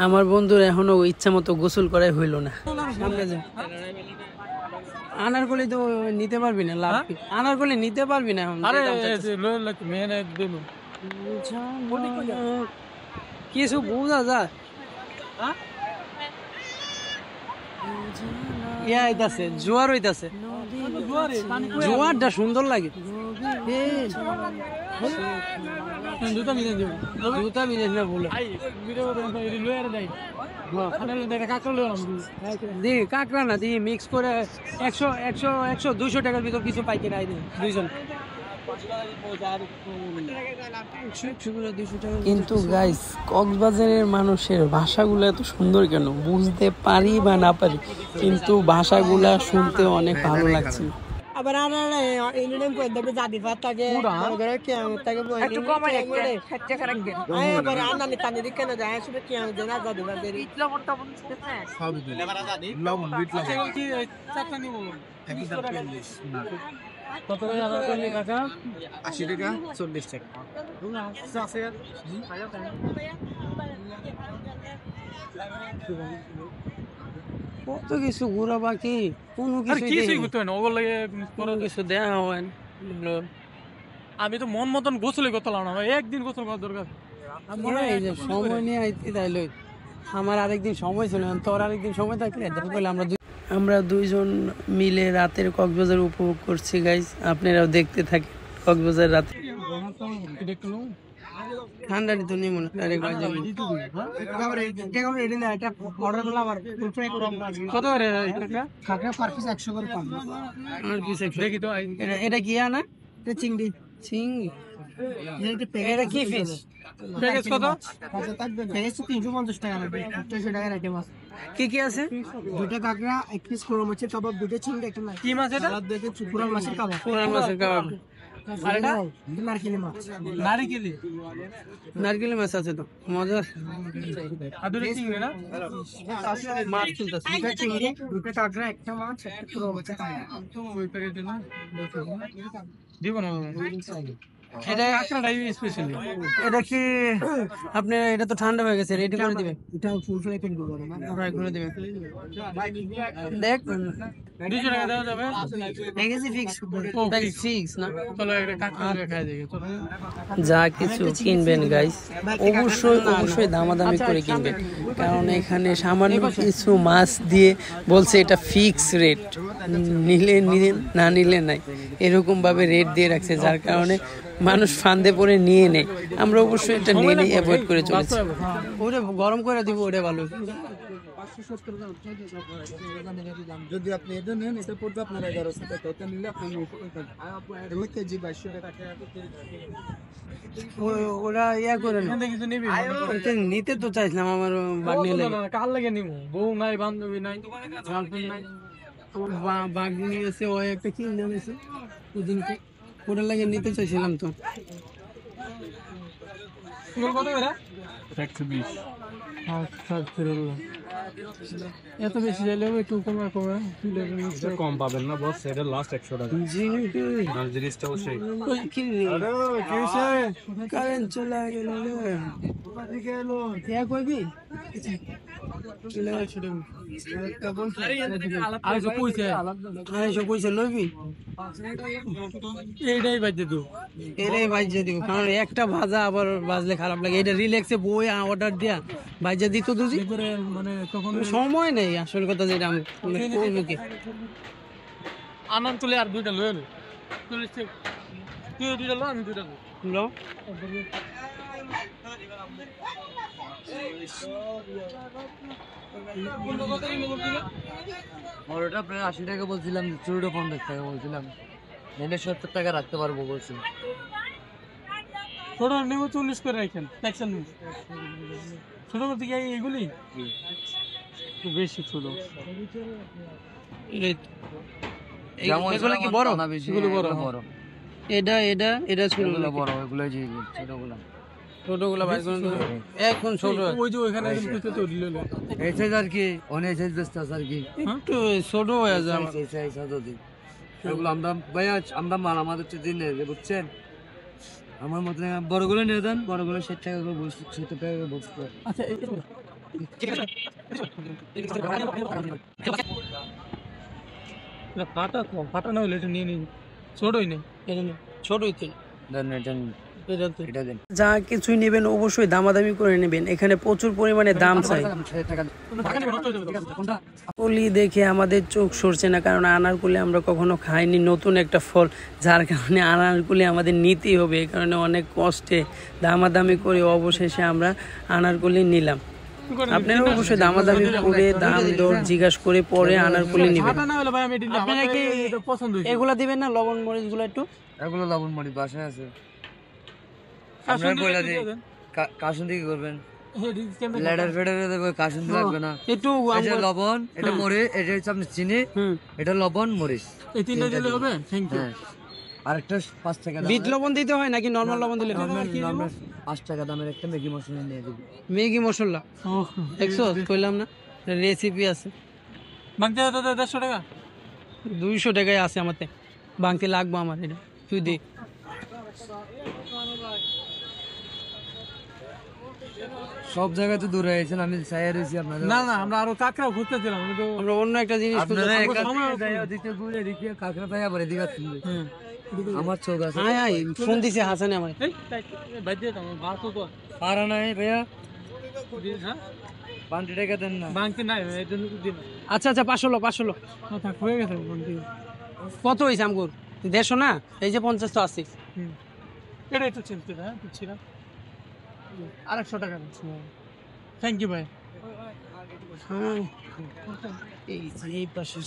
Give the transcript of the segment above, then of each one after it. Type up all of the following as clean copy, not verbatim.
আমার বন্ধুর এখনো ইচ্ছা মতো গোসল করাই হইল না। আনারকলি তো নিতে পারবি না, লাভ আনারকলি নিতে পারবি না এখন। কিছু বোঝা যায় ইয়া হইতাছে, জোয়ার হইতাছে, জোয়ারটা সুন্দর লাগে। জুতা মিলে না বলে কাঁকড়া না দিয়ে মিক্স করে 100-200 টাকার ভিতর কিছু পাইকে নাই দুইজন। কিন্তু গাইস, কক্সবাজারের মানুষের ভাষাগুলো এত সুন্দর কেন বুঝতে পারি বা না পারি, কিন্তু ভাষাগুলা শুনতে অনেক ভালো লাগছে। আবার কত কাকা? 80 টাকা, 40 টাকা। কত কিছু ঘোরা বাকি, কোনো কিছু দেয়া হয়। আমি তো মন মতন গোসলে করতাম না, একদিন গোসল করার দরকার। সময় নিয়ে আইতে তাইলে আমার আরেকদিন সময় ছিল, তোর আরেকদিন সময় থাকলে আমরা দুইজন মিলে রাতের কক্সবাজার উপভোগ করছি গাইস। আপনারাও দেখতে থাকেন কক্সবাজার রাতে। ঠান্ডা তো নেই মনে এটা কি আনা? চিংড়ি। চিংড়ি এটা কি ফিশ? প্যাকেজ কত? 350 টাকা লাগবে। 300 টাকার আইটেম আছে। কি কি আছে? দুটো কাঁকড়া, এক পিস কোরাল মাছের কাবাব, দুটো চিংড়ি, একটা কি মাছ এটা? দেখে কোরাল মাছের কাবাব। কোরাল মাছের কাবাব। আর এটা নারকেলি মাছ। নারকেলি মাছ আছে তো মজার। আর দুটো চিংড়ি না? মাছ চলতেছে। দুটো চিংড়ি, দুটো কাঁকড়া, একটা মাছ, একটা কোরাল মাছের কাবাব। দিব না এটা স্পেশালি। এটা কি আপনি, এটা তো ঠান্ডা হয়ে গেছে, রেডি করে দিবেন? এটা ফুল ফ্রাই করে দিবেন। দেখ 200 টাকা দেওয়া যাবে। ফিক্স না? চলো একটা কাঁকড়া খাই দেখি। যা কিছু কিনবেন গাইস, অবশ্যই দামাদামি করে কিনবেন, কারণ এখানে সামান্য কিছু মাছ দিয়ে বলছে এটা ফিক্স রেট, নিলে নিলেন, না নিলে নাই, এরকম ভাবে রেট দিয়ে রাখছে, যার কারণে মানুষ ফান্দে পড়ে নিয়ে নেয়। আমরা অবশ্যই এটা নিয়ে নিয়ে অ্যাভয়েড করে চলেছি। ওটা গরম করে দিব, ওটা ভালো। যদি আপনি এটা নেন, এটা পড়বে আপনার 1100 টাকা, ওটা নিলে আপনি কেজি 2200 টাকা। ওরা ইয়া করে নিতে তো চাইছিলাম, আমার কার লাগে নিব, বউ নাই, বান্ধবী নাই, গার্লফ্রেন্ড নাই, বাগনি আছে, ও একটা কি নাম আছে ওদিনকে, ওটার লাগে নিতে চাইছিলাম তো। কত এরা? 120। এত বেশি চাইলে একটু কম পাবেন না বস, এটা লাস্ট 100 টাকা। জিনিসটা অবশ্যই কারেন্ট চলে গেল। এইটাই বাজে তো, এটাই বাজে দিব, কারণ একটা ভাজা আবার বাজলে খারাপ লাগে। এটা রিল্যাক্সে বই অর্ডার দিয়া বাজে দিত দুজি, মানে তখন সময় নেই আসল কথা। যেটা আমি আনার তুলে আর দুইটা লয়ে তুই দুইটা লো, আমি দুইটা লো। ওটা আপনার 80 টাকা বলছিলাম, চুরিটা 50 টাকা বলছিলাম, 70 টাকা রাখতে পারবো বলছিলাম। ছোট নেব 40 করে রাখেন, দেখছেন ছোট করতে গিয়ে এগুলি বেশি ছোট। এগুলো কি বড় না? বেশি বড়। এটা এটা এটা ছোট বড়, এগুলো যে ছোটগুলো ছোটগুলো ভাই এখন ছোট। ওই যে ওখানে তো দিল এই সাইজ আর কি, অনেক সাইজ বেস্ট আছে আর কি, একটু ছোট হয়ে যায় এই সাইজ। এগুলো আমরা ভাই আমরা মাল আমাদের দিনে বুঝছেন, আমার মতে বড়গুলো নিয়ে দেন, বড়গুলো 60 টাকা করে বসছে, 70 টাকা করে বসছে। আচ্ছা ফাটা ফাটা না হলে এটা নিয়ে নিন, ছোটই নেই ছোটই তো। দেন এটা দেন। যা কিছুই নেবেন অবশ্যই দামাদামি করে নেবেন, এখানে প্রচুর পরিমাণে দাম চাই। কলি দেখে আমাদের চোখ সরছে না, কারণ আনারকুলি আমরা কখনো খাইনি, নতুন একটা ফল, যার কারণে আনারকুলি আমাদের নিতেই হবে। এই কারণে অনেক কষ্টে দামাদামি করে অবশেষে আমরা আনারকুলি নিলাম। আপনারা অবশ্যই দামাদামি করে দাম দর জিজ্ঞাসা করে পরে আনারকুলি নেবেন। আপনারা কি এগুলা দিবেন না, লবণ মরিচ গুলো একটু? এগুলো লবণ মরিচ বাসায় আছে, আপনারা কইলা দিই। কাসুন্দি কি করবেন? লেডার ফেডারে দেব, কাসুন্দি লাগবে না। একটু এটা লবণ, এটা মরিচ, এটা হচ্ছে আপনার চিনি, এটা লবণ মরিচ, এই তিনটা দিলে হবে। Thank you. আরেকটা 5 টাকা বিট লবণ দিতে হয় নাকি নরমাল লবণ দিলে? 5 টাকা দামের একটা ম্যাগি মশলা নিয়ে দিবি। ম্যাগি মশলা 100 কইলাম না, রেসিপি আছে। বাংতে 150 টাকা, 200 টাকায় আছে আমাতে, বাংতি লাগবে আমার। এটা তুই দে। সব জায়গায় তো দূরে আছেন, আমি চাই রয়েছি আপনাদের। না না, আমরা আরো কাঁকড়া খুঁজতেছিলাম, আমরা অন্য একটা জিনিস আপনারা এদিকে ঘুরে এদিকে কাঁকড়া পাই, আবার এদিকে আসছেন। আমার চোখ আছে। হ্যাঁ হ্যাঁ, ফোন দিছে হাসানে আমার। পারা নাই ভাইয়া, 5 টাকা দেন না। বাংতি নাই এই জন্য দিন। আচ্ছা আচ্ছা, 500 লো। থাক, হয়ে গেছে। কত হয়েছে আমগুর? 150 না, এই যে 50 তো আছে। এটা একটু চিনতে, হ্যাঁ বুঝছিলাম। 800 টাকা দিচ্ছি। থ্যাংক ইউ ভাই। এই পাশে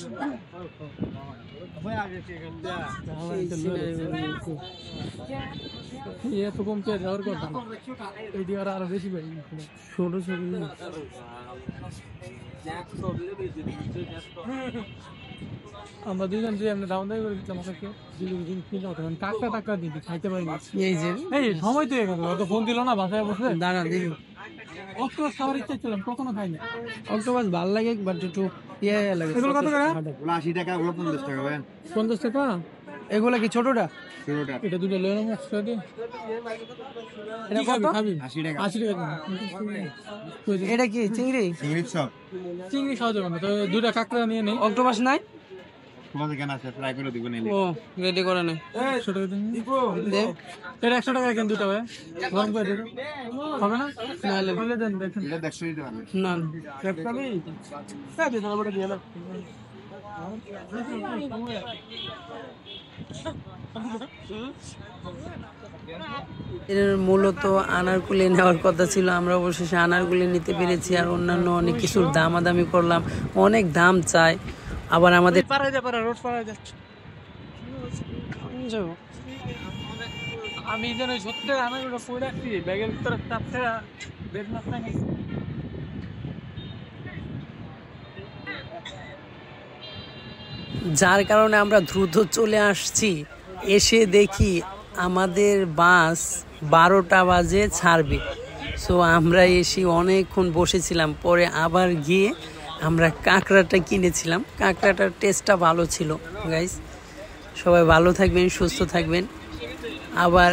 এত কম পেয়ে যাওয়ার কথা, এটি আরো বেশি ভাই। ছোট ছোট আমরা দুজন যে আমরা দাম দাবি করে দিচ্ছিলাম, কাকা টাকা দিদি খাইতে পারি না। এই যে এই সময় তো হয়ে গেল, তো ফোন দিল না বাসায় বসে। দাঁড়া দেখি, অক্টোপাস খাওয়ার ইচ্ছা ছিলাম, কখনো খাই না। অক্টোপাস ভালো লাগে, বাট একটু লাগে। এগুলো কত টাকা? 80 টাকা, ওগুলো 50 টাকা ভাই। 50 টাকা। এগুলা কি ছোটটা? ছোটটা এটা দুটো লয়ে নাও একশো দিয়ে। এটা কত? খাবি 80 টাকা। 80 টাকা। এটা কি চিংড়ি? চিংড়ি সব চিংড়ি খাওয়া যাবে না, তো দুটা কাঁকড়া নিয়ে নেই। অক্টোপাস নাই? তোমাদের কেন আছে, ফ্রাই করে দিব নিলে। ও রেডি করে নে। 100 টাকা দিন। দে। এটা 100 টাকা কেন দুটো ভাই? গরম করে দেবো। হবে না? নাহলে বলে দেন দেখেন। এটা 150 টাকা। না। ক্যাপটামি। হ্যাঁ দিন, আমরা দিয়ে দাও। এর মূলত আনারকুলি নেওয়ার কথা ছিল, আমরা অবশেষে আনারকুলি নিতে পেরেছি। আর অন্যান্য অনেক কিছুর দামাদামি করলাম, অনেক দাম চাই। আবার আমাদের রোড পাড়ায় যাচ্ছে। আমি যেন সত্যি আমার ওটা পড়ে রাখছি ব্যাগের ভিতরে, চাপতে বেড মাছ না। যার কারণে আমরা দ্রুত চলে আসছি। এসে দেখি আমাদের বাস 12টা বাজে ছাড়বে। সো আমরা এসে অনেকক্ষণ বসেছিলাম, পরে আবার গিয়ে আমরা কাঁকড়াটা কিনেছিলাম। কাঁকড়াটার টেস্টটা ভালো ছিল। গাইস সবাই ভালো থাকবেন, সুস্থ থাকবেন। আবার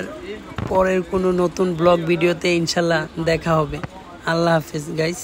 পরের কোনো নতুন ব্লগ ভিডিওতে ইনশাল্লাহ দেখা হবে। আল্লাহ হাফেজ গাইস।